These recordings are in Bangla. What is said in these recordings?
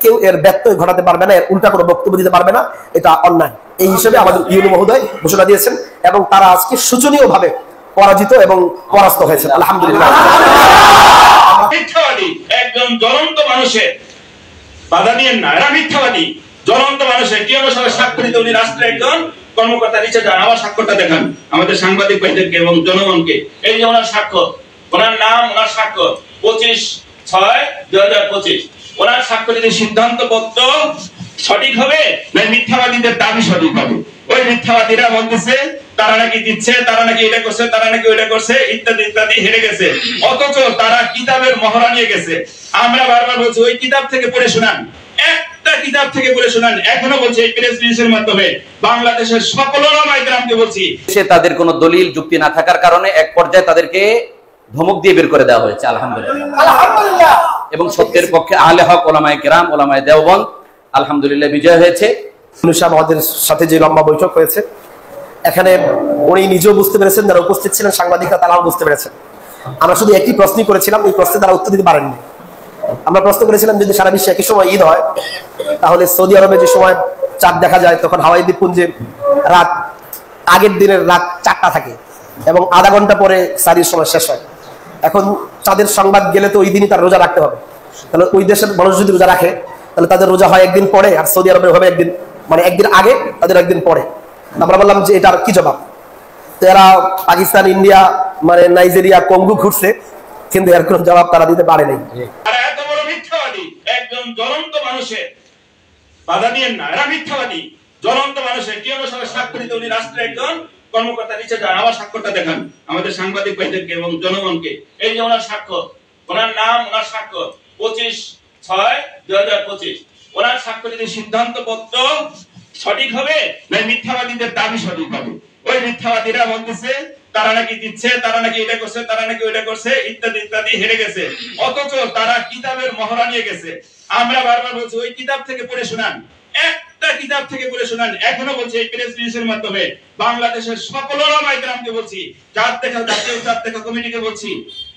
কেউ এর ব্যত্যয় ঘটাতে পারবে না, এর উল্টা কোনো বক্তব্য দিতে পারবে না, এটা অন্যায়। এই হিসেবে আমাদের ইউনু মহোদয় ঘোষণা দিয়েছেন এবং তারা আজকে শোচনীয় ভাবে পরাজিত এবং পরাস্ত হয়েছে। আলহামদুলিল্লাহ। মিথ্যাবাদী একজন জ্বলন্ত মানুষের বাধা দিয়েন না, এরা মিথ্যাবাদী জ্বলন্ত মানুষের কি অনুসারে স্বাক্ষরিত উনি রাষ্ট্রের একজন কর্মকর্তা নিচে যান, আমার স্বাক্ষরটা দেখান আমাদের সাংবাদিক ভাইদেরকে এবং জনগণকে। এই যে ওনার স্বাক্ষর, ওনার নাম, ওনার স্বাক্ষর 25/6/2025। ওনার স্বাক্ষরিত সিদ্ধান্ত পত্র সঠিক হবে না মিথ্যাবাদীদের দাবি সঠিক হবে? ওই মিথ্যাবাদীরা বলতেছে তারা নাকি দিচ্ছে, তারা নাকি এটা করছে, তারা নাকি ওইটা করছে, ইত্যাদি ইত্যাদি, হেরে গেছে। অথচ তারা কিতাবের মহড়া নিয়ে গেছে। আমরা বারবার বলছি ওই কিতাব থেকে পড়ে শোনান, একটা কিতাব থেকে পড়ে শোনান। এখনো বলছি এই প্রেস রিলিজের মাধ্যমে বাংলাদেশের সকল ওলামায়ে কেরামকে বলছি, সে তাদের কোনো দলিল যুক্তি না থাকার কারণে এক পর্যায়ে তাদেরকে ধমক দিয়ে বের করে দেওয়া হয়েছে। আলহামদুলিল্লাহ। এবং সত্যের পক্ষে আহলে হক ওলামায়ে কেরাম, ওলামায়ে দেওবন্দ আলহামদুলিল্লাহ বিজয় হয়েছে। আমাদের সাথে যে লম্বা বৈঠক হয়েছে, এখানে উনি নিজেও বুঝতে পেরেছেন, যারা উপস্থিত ছিলেন সাংবাদিকরা তারাও বুঝতে পেরেছেন। আমরা শুধু একটি প্রশ্নই করেছিলাম, এই প্রশ্নে তারা উত্তর দিতে পারেননি। আমরা প্রশ্ন করেছিলাম যদি সারা বিশ্বে একই সময় ঈদ হয়, তাহলে সৌদি আরবে যে সময় চাঁদ দেখা যায় তখন হাওয়াই দ্বীপপুঞ্জে রাত আগের দিনের রাত 4টা থাকে এবং আধা ঘন্টা পরে সারির সময় শেষ হয়। এখন চাঁদের সংবাদ গেলে তো ওই দিনই তার রোজা রাখতে হবে। তাহলে ওই দেশের মানুষ যদি রোজা রাখে তাহলে তাদের রোজা হয় একদিন পরে, আর সৌদি আরবের হবে একদিন, মানে একদিন আগে, তাদের একদিন পরে। আমরা বললাম যে এটার কি জবাব? তো এরা পাকিস্তান, ইন্ডিয়া, মানে নাইজেরিয়া, কঙ্গো ঘুরছে, কিন্তু এর কোনো জবাব তারা দিতে পারে নাই। এত বড় মিথ্যাবাদী একজন জ্বলন্ত মানুষের বাধা দিয়েন না, এরা মিথ্যাবাদী জ্বলন্ত মানুষের কি অনুসারে স্বাক্ষরিত উনি রাষ্ট্রের একজন কর্মকর্তা নিচে যান, আমার স্বাক্ষরটা দেখান আমাদের সাংবাদিক ভাইদেরকে এবং জনগণকে। এই যে ওনার স্বাক্ষর, ওনার নাম, ওনার স্বাক্ষর 25/6/2025। ওনার স্বাক্ষরিত সিদ্ধান্ত পত্র সঠিক হবে না মিথ্যাবাদীদের দাবি সঠিক হবে? ওই মিথ্যাবাদীরা বলতেছে তারা নাকি দিচ্ছে, তারা নাকি এটা করছে, তারা নাকি ওইটা করছে, ইত্যাদি ইত্যাদি, হেরে গেছে। অথচ তারা কিতাবের মহড়া নিয়ে গেছে। আমরা বারবার বলছি ওই কিতাব থেকে পড়ে শোনান, একটা কিতাব থেকে পড়ে শোনান। এখনো বলছি এই প্রেস রিলিজের মাধ্যমে বাংলাদেশের সকল ওলামায়ে কেরামকে বলছি, জাতীয় চাঁদ দেখা কমিটিকে বলছি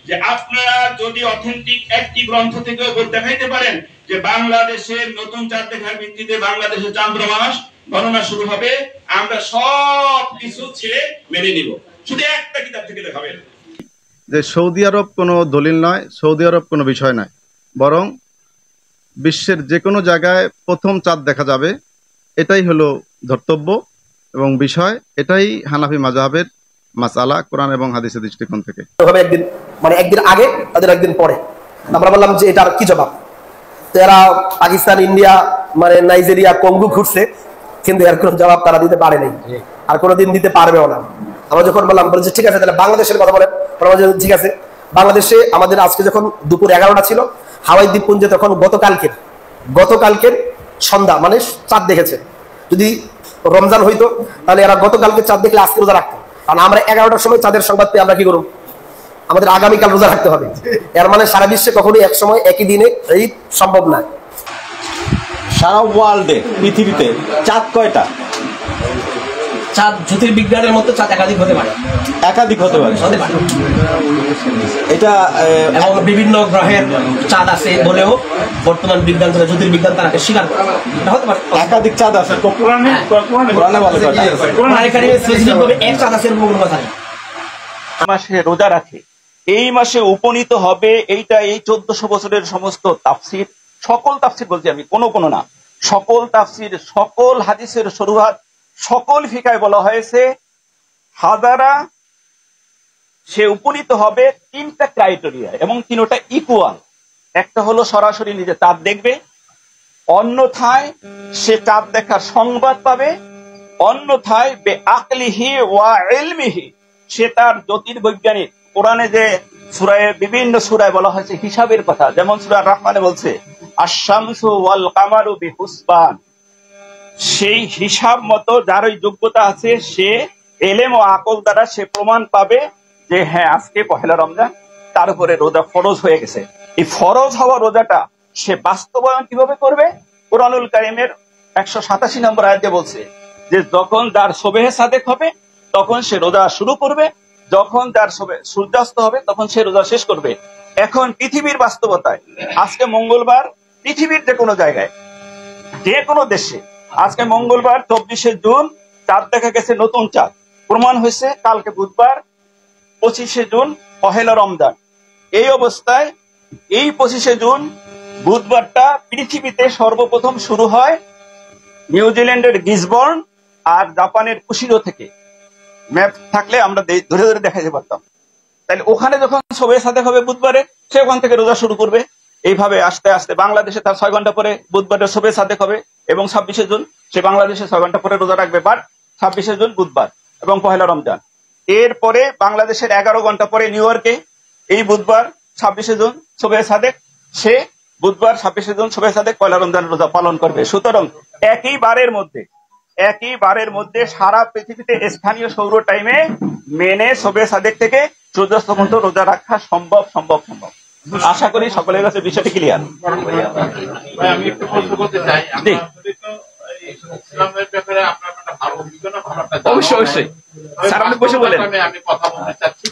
যে আপনারা যদি অথেন্টিক একটি গ্রন্থ থেকে দেখাইতে পারেন যে বাংলাদেশের নতুন চাঁদ দেখার ভিত্তিতে বাংলাদেশের চন্দ্র মাস গণনা শুরু হবে, আমরা সব কিছু ছেড়ে মেনে নিব। শুধু একটা কিতাব থেকে দেখাবেন। যে সৌদি আরব কোনো দলিল নয়, সৌদি আরব কোনো বিষয় নয়, বরং বিশ্বের যে কোনো জায়গায় প্রথম চাঁদ দেখা যাবে, এটাই হলো ধর্তব্য এবং বিষয়। এটাই হানাফি মাযহাবের মাসআলা কোরআন এবং হাদিসের দৃষ্টিকোণ থেকে। হবে একদিন, মানে একদিন আগে, তাদের একদিন পরে। আমরা বললাম যে এটার কি জবাব? তো এরা পাকিস্তান, ইন্ডিয়া, মানে নাইজেরিয়া, কঙ্গো ঘুরছে, কিন্তু এর কোনো জবাব তারা দিতে পারে নাই, আর কোনোদিন দিতে পারবেও না। আমরা যখন বললাম, বলছি ঠিক আছে তাহলে বাংলাদেশের কথা বলেন, ঠিক আছে। বাংলাদেশে আমাদের আজকে যখন দুপুর 11টা ছিল, হাওয়াই দ্বীপপুঞ্জে তখন গতকালকের সন্ধ্যা, মানে চাঁদ দেখেছে। যদি রমজান হইতো তাহলে এরা গতকালকে চাঁদ দেখলে আজকে রোজা রাখতো, কারণ আমরা 11টার সময় চাঁদের সংবাদ পেয়ে আমরা কি করব? আমাদের আগামীকাল রোজা রাখতে হবে। এর মানে সারা বিশ্বে কখনোই এক সময় একই দিনে ঈদ সম্ভব না। সারা ওয়ার্ল্ডে, পৃথিবীতে চাঁদ কয়টা? চাঁদ জ্যোতির্বিজ্ঞানের মতো চাঁদ একাধিক হতে পারে। একাধিক হতে পারে। এটা এবং বিভিন্ন গ্রহের চাঁদ আছে বলেও বর্তমান বিজ্ঞান থেকে জ্যোতির্বিজ্ঞান তারাকে স্বীকার করে। এটা হতে পারে একাধিক চাঁদ আছে। কোরআনে বলে স্পেসিফিকভাবে এক চাঁদ আছে এরকম কোনো কথা নেই। মাসে রোজা রাখে, এই মাসে উপনীত হবে, এইটা এই 1400 বছরের সমস্ত তাফসির, সকল তাফসির বলছি আমি, কোনো না, সকল তাফসির, সকল হাদিসের শুরুয়াত, সকল ফিকায় বলা হয়েছে হাজারা সে উপনীত হবে 3টা ক্রাইটেরিয়া এবং 3টা ইকুয়াল। একটা হলো সরাসরি নিজে চাঁদ দেখবে, অন্যথায় সে চাঁদ দেখার সংবাদ পাবে, অন্যথায় বে আকলিহি ওয়া ইলমিহি সে তার জ্যোতির্বৈজ্ঞানিক, কোরআনে যে সূরায়ে বিভিন্ন সূরায় বলা হয়েছে হিসাবের কথা, যেমন সূরা রহমানে বলছে আশ-শামসু ওয়াল কামারু বিহুসবান, সেই হিসাব মতো যার ওই যোগ্যতা আছে সে এলেম ও আকল দ্বারা সে প্রমাণ পাবে যে হ্যাঁ আজকে পহেলা রমজান, তার উপরে রোজা ফরজ হয়ে গেছে। এই ফরজ হওয়া রোজাটা সে বাস্তবায়ন কিভাবে করবে? কুরআনুল কারীমের 187 নম্বর আয়াতে বলছে যে যখন তার সুবহে সাদেক হবে তখন সে রোজা শুরু করবে, যখন তার সূর্যাস্ত হবে তখন সে রোজা শেষ করবে। এখন পৃথিবীর বাস্তবতায় আজকে মঙ্গলবার, পৃথিবীর যে কোনো জায়গায়, যে কোনো দেশে, আজকে মঙ্গলবার 24শে জুন চাঁদ দেখা গেছে, নতুন চাঁদ প্রমাণ হয়েছে। কালকে বুধবার 25শে জুন পহেলা রমজান। এই অবস্থায় এই 25শে জুন বুধবারটা পৃথিবীতে সর্বপ্রথম শুরু হয় নিউজিল্যান্ডের গিসবর্ন আর জাপানের কুশিরো থেকে। ম্যাপ থাকলে আমরা ধরে ধরে দেখাতে পারতাম। তাহলে ওখানে যখন সবে সাদেক হবে বুধবারে, সে ওখান থেকে রোজা শুরু করবে। এইভাবে আস্তে আস্তে বাংলাদেশে তার 6 ঘন্টা পরে বুধবারে সবে সাদেক হবে এবং 26শে জুন সে বাংলাদেশে 6 ঘন্টা পরে রোজা রাখবে। বাট 26শে জুন বুধবার এবং পহেলা রমজান। এরপরে বাংলাদেশের 11 ঘন্টা পরে নিউ ইয়র্কে এই বুধবার 26শে জুন সবে সাদেক, সে বুধবার 26শে জুন সবে সাদেক পহেলা রমজানের রোজা পালন করবে। সুতরাং একই বারের মধ্যে সারা পৃথিবীতে স্থানীয় সৌর টাইমে মেনে সবে সাদেক থেকে সূর্যাস্ত পর্যন্ত রোজা রাখা সম্ভব। আশা করি সকলের কাছে বিষয়টি ক্লিয়ার। আমি একটু প্রশ্ন করতে চাই, ইসলামের ব্যাপারে আপনার একটা ভালো অভিজ্ঞতা, অবশ্যই স্যার আপনি বসে বলেন। আমি কথা বলতে চাচ্ছি,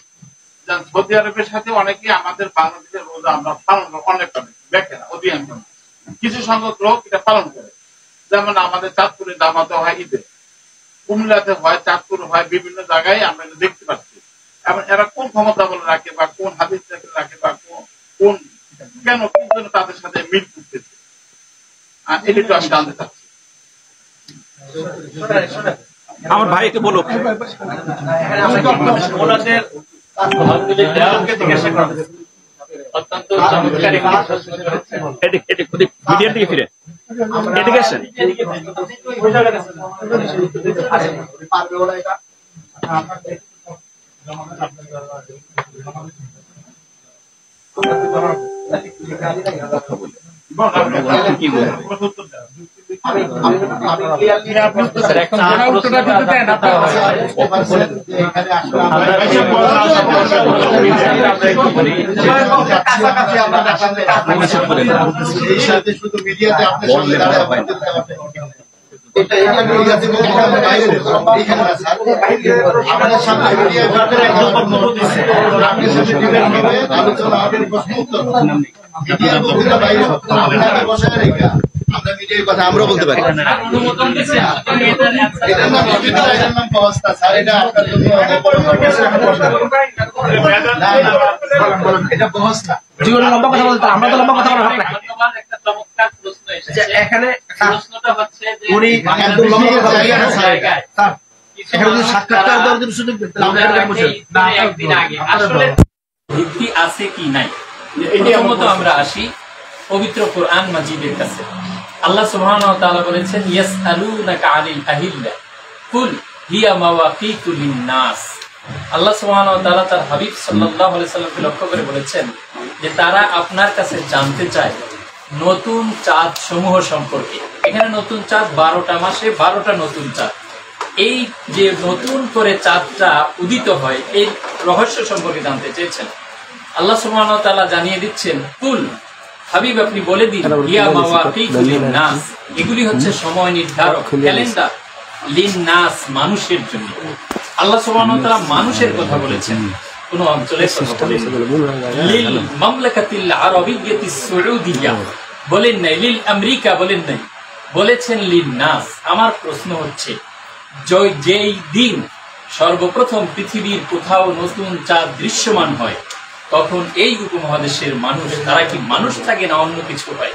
সৌদি আরবের সাথে অনেকে আমাদের বাংলাদেশের রোজা আমরা পালন করি, অনেক দেখে না, অধিকাংশ কিছু সংখ্যক লোক এটা পালন করে। যেমন আমাদের চাঁদপুরে জামাতে হয়, ঈদে কুমিল্লাতে হয়, চাঁদপুর হয়, বিভিন্ন জায়গায় আমরা দেখতে পাচ্ছি। এবং এরা কোন ক্ষমতা বলে রাখে বা কোন হাদিস রাখে বা কোন কেন তাদের সাথে মিল করতেছে, এটা একটু আমি জানতে চাচ্ছি। আমার ভাইকে বলো। অত্যন্ত চমৎকার মিডিয়ার দিকে ফিরে এদিকে আসেন। কি বল শুধু মিডিয়াতে আপনাদের সামনে আলোচনা আমরা মিডিয়ার কথা আমরাও বলতে পারি। লম্বা কথা বলতে আমরা তো লম্বা কথা বলা হবে না। একটা চমৎকার প্রশ্ন এসেছে, এখানে প্রশ্নটা হচ্ছে যে উনি একদম লম্বা কথা বলতে স্যার এখানে যদি সাক্ষাৎকার দেওয়ার জন্য সুযোগ দিতে একদিন আগে আসলে ভিত্তি আছে কি নাই, প্রথমত আমরা আসি পবিত্র কোরআন মাজিদের কাছে। আল্লাহ সুবহানাহু ওয়া তাআলা বলেছেন, ইয়াসআলুনাকা আনিল আহিল্লা কুল হিয়া মাওয়াকিতু লিন-নাস। আল্লাহ সুবহানাহু ওয়া তাআলা তার হাবিব সাল্লাল্লাহু আলাইহি সাল্লামকে লক্ষ্য করে বলেছেন যে তারা আপনার কাছে জানতে চায় নতুন চাঁদ সমূহ সম্পর্কে। এখানে নতুন চাঁদ 12টা মাসে 12টা নতুন চাঁদ। এই যে নতুন করে চাঁদটা উদিত হয় এই রহস্য সম্পর্কে জানতে চেয়েছেন। আল্লাহ সুবহানাহু ওয়া তাআলা জানিয়ে দিচ্ছেন, কুল হাবিব আপনি বলে দিন, ইয়া মাওয়াকিতু লিন-নাস, এগুলি হচ্ছে সময় নির্ধারক, ক্যালেন্ডার, লিন-নাস মানুষের জন্য। আল্লাহ সুবহানাহু ওয়া তাআলা মানুষের কথা বলেছেন, কোন অঞ্চলের কথা বলেছেন। লিল মামলাকাতিল আরাবিয়্যাতিস সাউদিয়্যা বলেন নাই, লিল আমেরিকা বলেন নাই, বলেছেন লিন-নাস। আমার প্রশ্ন হচ্ছে, যেই দিন সর্বপ্রথম পৃথিবীর কোথাও নতুন চাঁদ দৃশ্যমান হয় তখন এই উপমহাদেশের মানুষ, তারা কি মানুষ থাকে না অন্য কিছু হয়?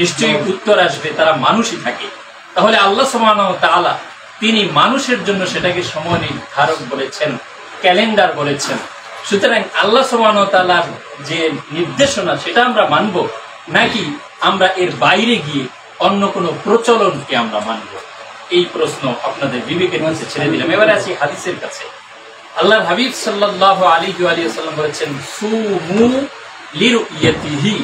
নিশ্চয়ই উত্তর আসবে তারা মানুষই থাকে। তাহলে আল্লাহ সুবহানাহু ওয়া তাআলা তিনি মানুষের জন্য সেটাকে সময় নির্ধারক বলেছেন, ক্যালেন্ডার বলেছেন। সুতরাং আল্লাহ সুবহানাহু ওয়া তাআলার যে নির্দেশনা সেটা আমরা মানব, নাকি আমরা এর বাইরে গিয়ে অন্য কোনো প্রচলনকে আমরা মানব? এই প্রশ্ন আপনাদের বিবেকের কাছে ছেড়ে দিলাম। এবারে আসি হাদিসের কাছে। আল্লাহর হাবিব সাল্লাল্লাহু আলাইহি ওয়া সাল্লাম বলেছেন, সুমু লিরুইয়াতিহি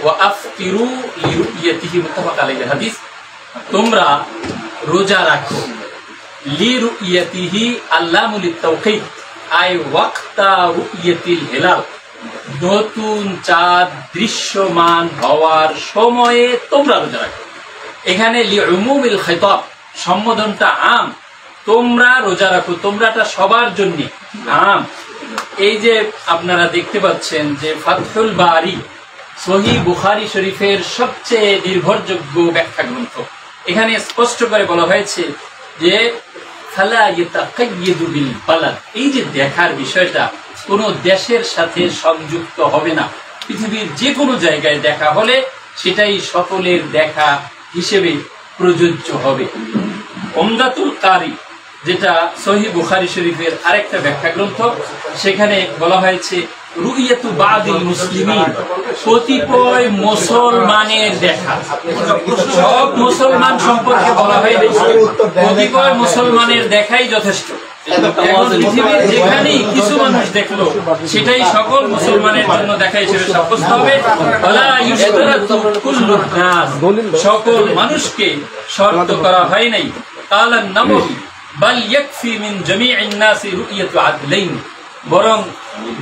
ওয়া আফতিরু লিরুইয়াতিহি, মুত্তাফাক আলাইহি হাদিস। তোমরা রোজা রাখো, লিরুইয়াতিহি আল্লামু লিতাওকীত আই ওয়াক্তা রুইয়াতিল হিলাল, নতুন চাঁদ দৃশ্যমান হওয়ার সময়ে তোমরা রোজা রাখো। এখানে লিউমুমিল খিতাব, সম্বোধনটা আম, তোমরা রোজা রাখো, তোমরাটা সবার জন্য আম। এই যে আপনারা দেখতে পাচ্ছেন যে ফাতহুল বারি সহিহ বুখারী শরীফের সবচেয়ে নির্ভরযোগ্য ব্যাখ্যা গ্রন্থ। এখানে স্পষ্ট করে বলা হয়েছে যে ফালা ইয়াতাকাইয়্যিদু বিল বালাদ, এই যে দেখার বিষয়টা কোনো দেশের সাথে সংযুক্ত হবে না। পৃথিবীর যে কোনো জায়গায় দেখা হলে সেটাই সকলের দেখা হিসেবে প্রযোজ্য হবে। উমদাতুল কারি, যেটা সহিহ বুখারী শরীফের আরেকটা ব্যাখ্যা গ্রন্থ, সেখানে বলা হয়েছে রুইয়াতু বাদিল মুসলিমিন, কতিপয় মুসলমানের দেখা। সব মুসলমান সম্পর্কে বলা হয়নি, কতিপয় মুসলমানের দেখাই যথেষ্ট। এখন পৃথিবীর যেখানেই কিছু মানুষ দেখলো সেটাই সকল মুসলমানের জন্য দেখা হিসেবে সাব্যস্ত হবে। ওয়ালা ইউশতারাতু কুল্লুন নাস, সকল মানুষকে শর্ত করা হয় নাই। কালা নাববী বাল ইয়াকফি মিন জামিইন নাসি রুইয়াতু আদলাইন, বরং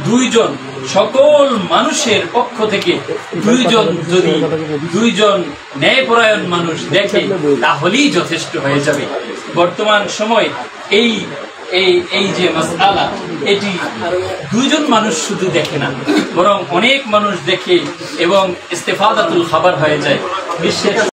দুইজন, সকল মানুষের পক্ষ থেকে দুইজন, যদি দুইজন ন্যায়পরায়ণ মানুষ দেখে তাহলেই যথেষ্ট হয়ে যাবে। বর্তমান সময় এই যে মাসআলা, এটি দুইজন মানুষ শুধু দেখে না, বরং অনেক মানুষ দেখে এবং ইস্তেফাদাতুল খাবার হয়ে যায়। বিশ্বের